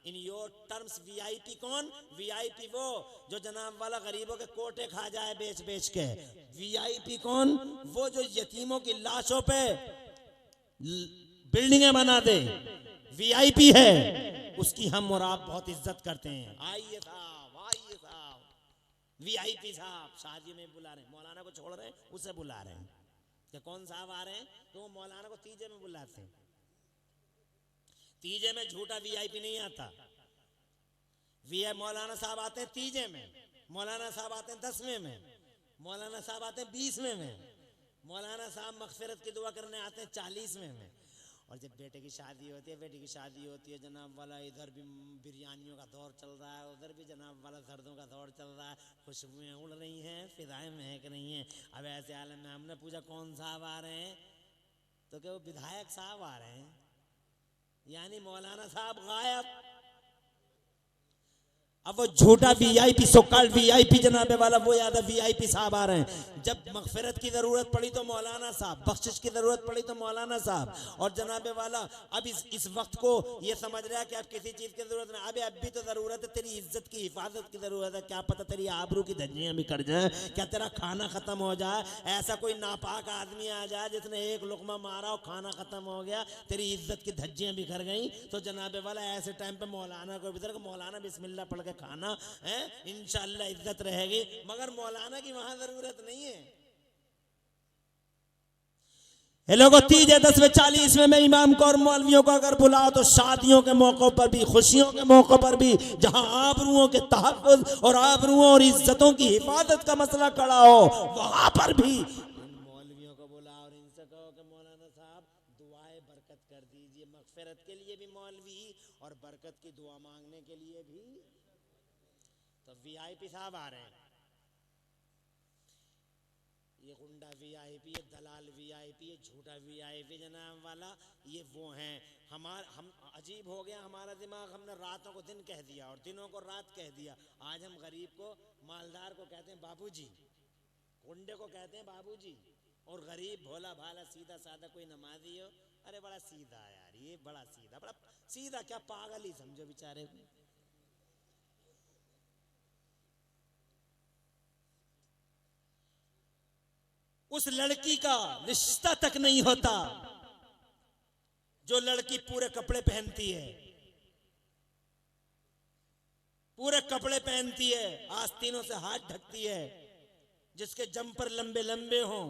In your terms VIP कौन? VIP वो जो जनाब वाला गरीबों के कोटे खा जाए बेच बेच के। वीआईपी कौन? वो जो यतीमों की लाशों पे बिल्डिंगें बना दे, वीआईपी है। उसकी हम और आप बहुत इज्जत करते हैं। आइए साहब, आइए साहब, वीआईपी साहब शादी में बुला रहे हैं, मौलाना को छोड़ रहे हैं, उसे बुला रहे हैं। कि कौन साहब आ रहे हैं? तो वो मौलाना को तीजे में बुलाते हैं। तीजे में झूठा वीआईपी नहीं आता। मौलाना साहब आते हैं तीजे में, मौलाना साहब आते हैं 10वें में, मौलाना साहब आते हैं 20वें में, मौलाना साहब मगफिरत की दुआ करने आते हैं 40वें में। और जब बेटे की शादी होती है, बेटी की शादी होती है, जनाब वाला इधर भी बिरयानियों का दौर चल रहा है, उधर भी जनाब वाला सर्दों का दौर चल रहा है, खुशबुएं उड़ रही हैं, फिजाएं महक रही हैं। अब ऐसे आलम में हमने पूछा कौन साहब आ रहे हैं? तो क्या वो विधायक साहब आ रहे हैं, यानी मौलाना साहब गायब। अब वो झूठा वीआईपी, सोकॉल्ड वीआईपी जनाबे वाला, वो याद है वीआईपी साहब आ रहे हैं। जब मगफिरत की जरूरत पड़ी तो मौलाना साहब, बख्शिश की जरूरत पड़ी तो मौलाना साहब। और जनाबे वाला अब इस वक्त को ये समझ रहा है कि अब किसी चीज की जरूरत नहीं। अबे अब भी तो जरूरत है, तेरी इज्जत की हिफाजत की जरूरत है। क्या पता तेरी आबरू की धज्जियां बिखर जाए, क्या तेरा खाना खत्म हो जाए, ऐसा कोई नापाक आदमी आ जाए जिसने एक लुकमा मारा और खाना खत्म हो गया, तेरी इज्जत की धज्जियां बिखर गई। तो जनाबे वाला ऐसे टाइम पे मौलाना को इधर, मौलाना बिस्मिल्लाह पढ़ के खाना है, इंशाअल्लाह इज्जत रहेगी। मगर मौलाना की वहां जरूरत नहीं है। ये लोगों तीजे 10वें 40वें में इमाम को और मौलवियों को अगर बुलाओ तो शादियों के मौकों पर भी, खुशियों के मौकों पर भी, जहां आबरुओं के तहफ़्फ़ुज़ और आबरुओं और इज्जतों की हिफाजत का मसला खड़ा हो, वहां पर भी मौलवियों को बुलाओ और इनसे कहो कि मौलाना साहब दुआए बरकत कर दीजिए। मगफिरत के लिए भी मौलवी और बरकत की दुआ मांगने के लिए भी। तो वीआईपी साहब आ रहे हैं, ये गुंडा वीआईपी, ये दलाल वीआईपी, ये झूठा वीआईपी जनाब वाला, ये वो हैं। हम अजीब हो गया हमारा दिमाग, हमने रातों को दिन कह दिया और दिनों को रात कह दिया। आज हम गरीब को, मालदार को कहते हैं बाबूजी, गुंडे को कहते हैं बाबूजी, और गरीब भोला भाला सीधा साधा कोई नमाजी हो, अरे बड़ा सीधा यार, ये बड़ा सीधा क्या पागल ही समझो बेचारे को। उस लड़की का रिश्ता तक नहीं होता जो लड़की पूरे कपड़े पहनती है, पूरे कपड़े पहनती है, आस्तीनों से हाथ ढकती है, जिसके जंपर लंबे लंबे हों,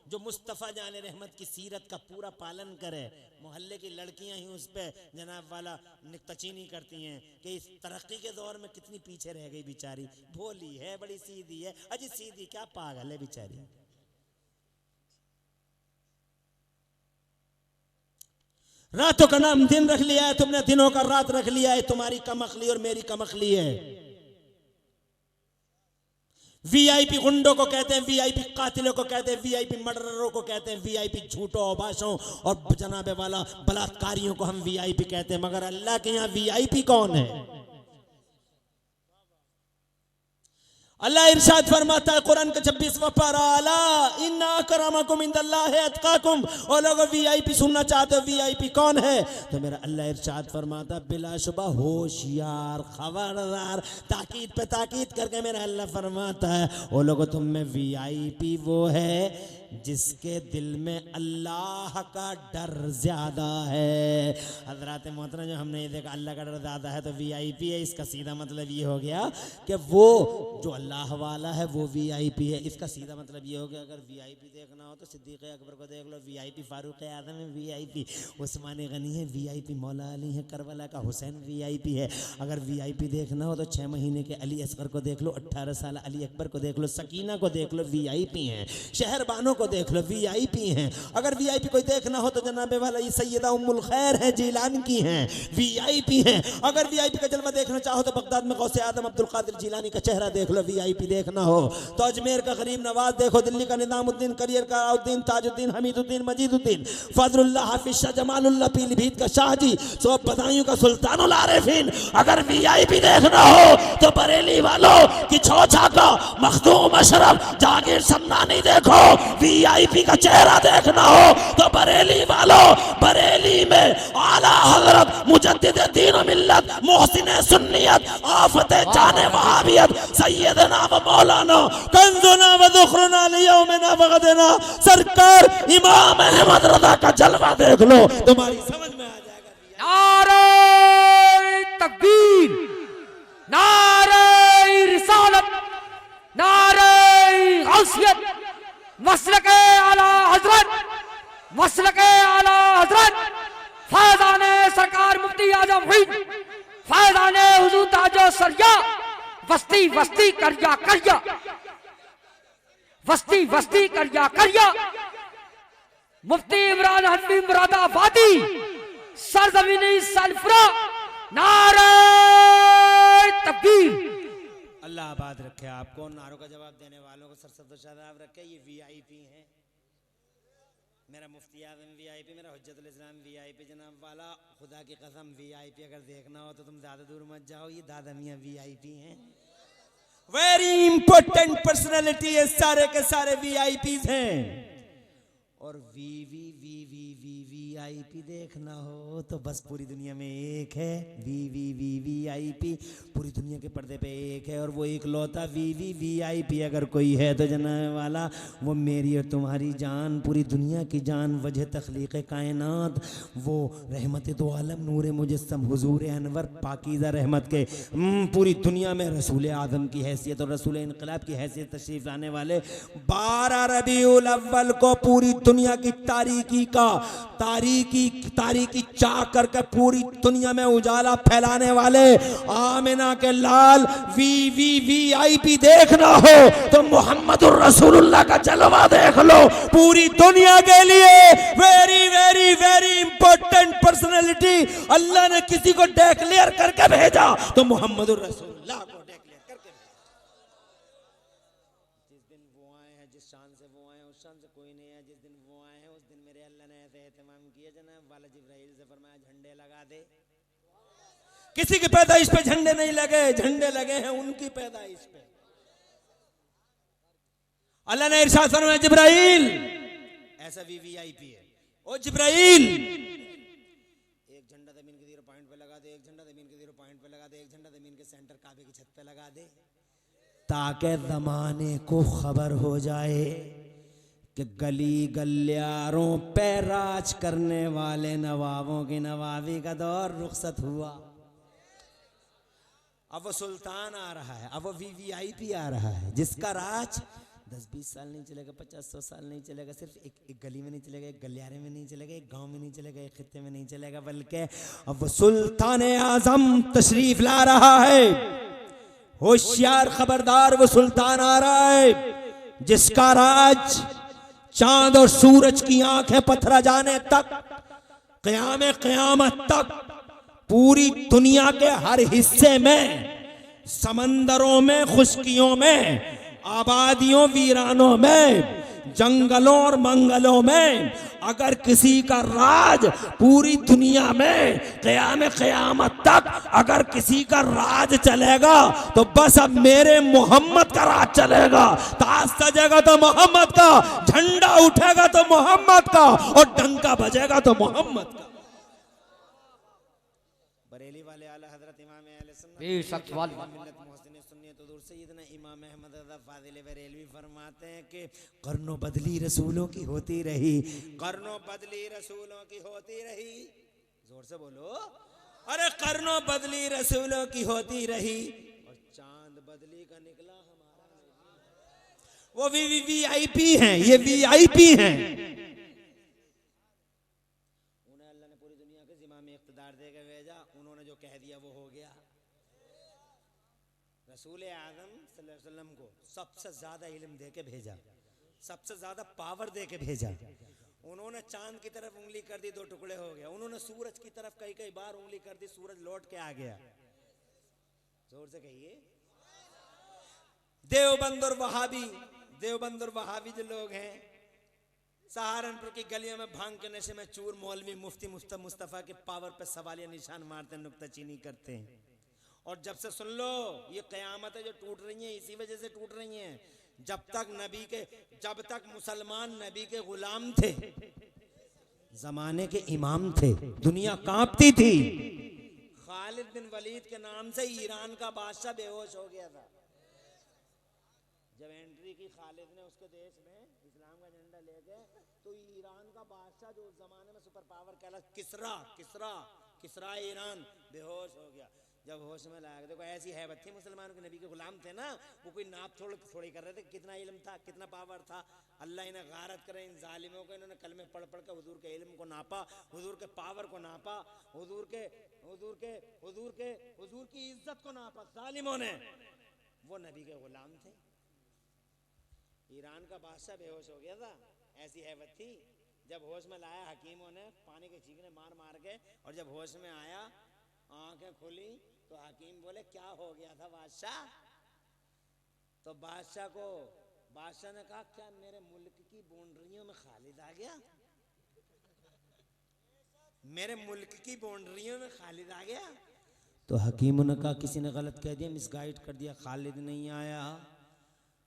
जो मुस्तफ़ा जाने रहमत की सीरत का पूरा पालन करे। मोहल्ले की लड़कियां ही उस पे जनाब वाला निकतचीनी करती हैं कि इस तरक्की के दौर में कितनी पीछे रह गई बेचारी, भोली है, बड़ी सीधी है। अजी सीधी क्या, पागल है बेचारी। रातों का नाम दिन रख लिया है तुमने, दिनों का रात रख लिया है। तुम्हारी कमखली और मेरी कमखली है। वीआईपी गुंडों को कहते हैं, वीआईपी कातिलों को कहते हैं, वीआईपी मर्डररों को कहते हैं, वीआईपी झूठों औबाशों और जनाबे वाला बलात्कारियों को हम वीआईपी कहते हैं। मगर अल्लाह के यहाँ वीआईपी कौन है? अल्लाह इरशाद फरमाता है कुरान का 26वां पारा, अला इन्ना अकरमकुम इंदल्लाहि अतकाकुम। और लोगों वीआईपी सुनना चाहते हो, वीआईपी कौन है? तो मेरा अल्लाह इरशाद फरमाता बिलाशुबा होशियार, खबरदार, ताकीद पे ताकीद करके मेरा अल्लाह फरमाता है वो लोगों तुम में वीआईपी वो है जिसके दिल में अल्लाह का डर ज्यादा है। हजरात मोहतरम, जो हमने ये देखा अल्लाह का डर ज्यादा है तो वीआईपी है, इसका सीधा मतलब ये हो गया कि वो जो अल्लाह वाला है वो वीआईपी है। इसका सीधा मतलब ये हो गया अगर वीआईपी देखना हो तो सिद्दीक़ अकबर को देख लो, वीआईपी फारूक आज़म है, वीआईपी उस्मान गनी है, वीआईपी मौला अली है, करबला का हुसैन वीआईपी है। अगर वीआईपी देखना हो तो 6 महीने के अली असगर को देख लो, 18 साल अली अकबर को देख लो, सकीना को देख लो, वीआईपी हैं। शहरबानों को देख लो, वीआईपी हैं। अगर वीआईपी कोई देखना हो तो जनाबे वाला ये सैयदा उम्मुल खैर है, जिलान की हैं, वीआईपी हैं। अगर वीआईपी का जलवा देखना चाहो तो बगदाद में गौसे आदम अब्दुल कादिर जिलानी का चेहरा देख लो, वीआईपी देखना हो तो अजमेर का गरीब नवाज देखो, दिल्ली का निजामुद्दीन, करियर का अलाउद्दीन, ताजुद्दीन, हमीदुद्दीन, मजीदुद्दीन, फजलुल्लाह, हाफिज शाह, जमालुल्लाह, पीलीभीत का शाहजी, सब बदायूं का सुल्तानुल आरिफीन। अगर वीआईपी देखना हो तो बरेली वालों की छोछा का मखदूम अशरफ, जागीर समनानी देखो, वीआईपी का चेहरा देखना हो तो बरेली वालों, बरेली में आला हजरत मुजद्दिद दीन व मिल्लत मोहसिन सुन्नियत आफत जाने वहाबियत सैयदना व मौलाना कंजुना व दुखरुना लियौमिना व गदना सरकार इमाम अहमद रजा का जलवा देख लो, तुम्हारी समझ में आ जाएगा। नारे तकबीर, नारे रिसालत, नारे गौसियत, मसलके आला हजरत, मसलके आला हजरत फैज़ाने सरकार मुफ्ती आजम हुई, फैज़ाने हुजूर ताजो सरिया, वस्ती वस्ती करया करया, वस्ती वस्ती करया करया, मुफ्ती इमरान हनफी मुरादाबादी सरजमीनी सल्फरा, नारे तकबीर। अल्लाह आबाद रखे आपको, नारों का जवाब देने वालों को सरसद शादाब रखे। ये वीआईपी हैं, मेरा मुफ्ती आजम वीआईपी, मेरा हुज्जतुल इस्लाम वीआईपी जनाब वाला, खुदा की कसम वीआईपी अगर देखना हो तो तुम ज्यादा दूर मत जाओ, ये दादा मियां वीआईपी हैं, वेरी इंपॉर्टेंट पर्सनालिटी है, सारे के सारे वीआईपीज हैं। और वीआईपी देखना हो तो बस पूरी दुनिया में एक है, वीआईपी पूरी दुनिया के पर्दे पे एक है, और वो एक लौता वीआईपी अगर कोई है तो जनाब वाला वो मेरी और तुम्हारी जान, पूरी दुनिया की जान, वजह तख्लीक कायनात, वो रहमत दो आलम नूर मुजस्सम हुजूर अनवर पाकीज़ा रहमत के पूरी दुनिया में रसूल आज़म की हैसियत और रसूल इनकलाब की हैसियत तशरीफ लाने वाले 12 रबीउल अव्वल को पूरी दुनिया की तारीकी चाक करके पूरी दुनिया में उजाला फैलाने वाले आमिना के लाल वीआईपी देखना हो तो मोहम्मदुर रसूलुल्लाह का जलवा देख लो, पूरी दुनिया के लिए very very very important personality अल्लाह ने किसी को डिक्लेयर करके भेजा तो मोहम्मदुर रसूलुल्लाह को डिक्लेयर करके भेजा। जिस दिन वो आए हैं, जिस शान से वो आए हैं उस शान से कोई नहीं है, जिस दिन वो आए हैं उस दिन मेरे अल्लाह ने ऐसे एहतमाम किया जनाब वाला जिब्राइल से फरमाया झंडे लगा दे। किसी की पैदाइश पे झंडे नहीं लगे, झंडे लगे हैं उनकी पैदाइश पे। अल्लाह ने इरशाद फरमाया जिब्राइल, ऐसा वीआईपी है, ओ जिब्राइल एक झंडा जमीन के 0 पॉइंट पे लगा दे, एक झंडा जमीन के 0 पॉइंट पे लगा दे, एक झंडा जमीन के सेंटर काबे की छत पे लगा दे, ताकि जमाने को खबर हो जाए कि गली गलियारों पे राज करने वाले नवाबों की नवाबी का दौर रुखसत हुआ। अब वो सुल्तान आ रहा है, अब वो वीआईपी आ रहा है जिसका राज 10-20 साल नहीं चलेगा, 50-100 साल नहीं चलेगा, सिर्फ एक गली में नहीं चलेगा, एक गलियारे में नहीं चलेगा, एक गांव में नहीं चलेगा, एक खित्ते में नहीं चलेगा, बल्कि अब वो सुल्तान आजम तशरीफ ला रहा है। होशियार खबरदार, वो सुल्तान आ रहा है जिसका राज चांद और सूरज की आंखें पथरा जाने तक, क़यामत तक पूरी दुनिया के हर हिस्से में, समंदरों में, खुश्कियों में, आबादियों वीरानों में, जंगलों और मंगलों में अगर किसी का राज पूरी दुनिया में क़यामत तक अगर किसी का राज चलेगा तो बस अब मेरे मोहम्मद का राज चलेगा। ताज सजेगा तो मोहम्मद का, झंडा उठेगा तो मोहम्मद का, और डंका बजेगा तो मोहम्मद का। बरेली वाले आला हजरत इमाम अहले सुन्नत मोहसिन सुन्नियत हुज़ूर सैयदना इमाम अहमद रज़ा फ़ाज़िल बरेलवी फरमाते हैं कि कर्नो बदली रसूलों की होती रही, कर्नो बदली रसूलों की होती रही, जोर से बोलो, अरे कर्नो बदली रसूलों की होती रही और चांद बदली का निकला हमारा। वो वीआईपी हैं, ये वीआईपी हैं, उन्हें अल्लाह ने पूरी दुनिया के ज़िम्मा में इख्तिदार दे के भेजा, उन्होंने जो कह दिया वो हो गया। रसूल आज़म सल्लल्लाहु अलैहि वसल्लम को सबसे ज्यादा इल्म दे के भेजा, सबसे ज्यादा पावर दे के भेजा। उन्होंने चांद की तरफ उंगली कर दी, 2 टुकड़े हो गया। उन्होंने सूरज की तरफ कई बार उंगली कर दी, सूरज लौट के आ गया। जोर से कहिए। देवबंद और वहाबी जो लोग हैं, सहारनपुर की गलियों में भांग के नशे में चूर मौलवी मुफ्ती मुस्तफा के पावर पे सवालिया निशान मारते हैं, नुक्ताचीनी करते हैं। और जब से सुन लो ये क़यामत है जो टूट रही है, इसी वजह से टूट रही हैं। जब तक मुसलमान नबी के गुलाम थे, जमाने के इमाम थे, दुनिया कांपती थी। खालिद बिन वलीद के नाम से ईरान का बादशाह बेहोश हो गया था। जब एंट्री की खालिद ने उसके देश में इस्लाम का झंडा लेके, तो ईरान का बादशाह जो उस जमाने में सुपर पावर कहला किसरा ईरान, बेहोश हो गया। जब होश में लाया, देखो ऐसी हैबत थी मुसलमानों के, नबी के गुलाम थे ना, वो कोई नाप थोड़ी कर रहे थे, कितना इल्म था, कितना पावर था। अल्लाह इन्हें गारत करे इन जालिमों को, इन्होंने कलमे पढ़ के हुजूर के इल्म को नापा, हुजूर के पावर को नापा, हुजूर की इज्जत को नापा जालिमों ने। वो नबी के गुलाम थे। ईरान का बादशाह बेहोश हो गया था, ऐसी हैबत थी। जब होश में लाया हकीमों ने पानी के छींके मार के, और जब होश में आया, आंखें खुली, तो हकीम बोले क्या हो गया था बादशाह? तो बादशाह ने कहा क्या मेरे मुल्क की बाउंड्रियों में खालिद आ गया? मेरे मुल्क की बाउंड्रियों में खालिद आ गया? तो हकीमों ने कहा किसी ने गलत कह दिया, मिसगाइड कर दिया, खालिद नहीं आया।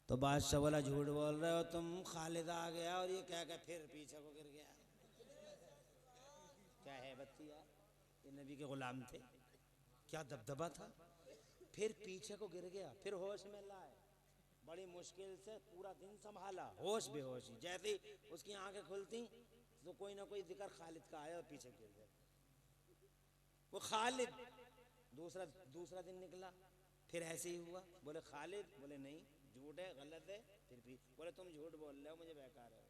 तो बादशाह बोला झूठ बोल रहे हो तुम, खालिद आ गया। और ये क्या फिर पीछे को गिर गया। क्या हैबत थी यार, ये नबी के गुलाम थे, क्या दबदबा था। फिर पीछे को गिर गया, फिर होश में लाए, बड़ी मुश्किल से पूरा दिन संभाला, होश बेहोशी। जैसे ही उसकी आंखें खुलती तो कोई ना कोई जिक्र खालिद का आया और पीछे गिर गया। वो खालिद। दूसरा दिन निकला, फिर ऐसे ही हुआ। बोले खालिद, बोले नहीं, झूठ है, गलत है। फिर भी बोले तुम झूठ बोल रहे हो, मुझे बेकार है।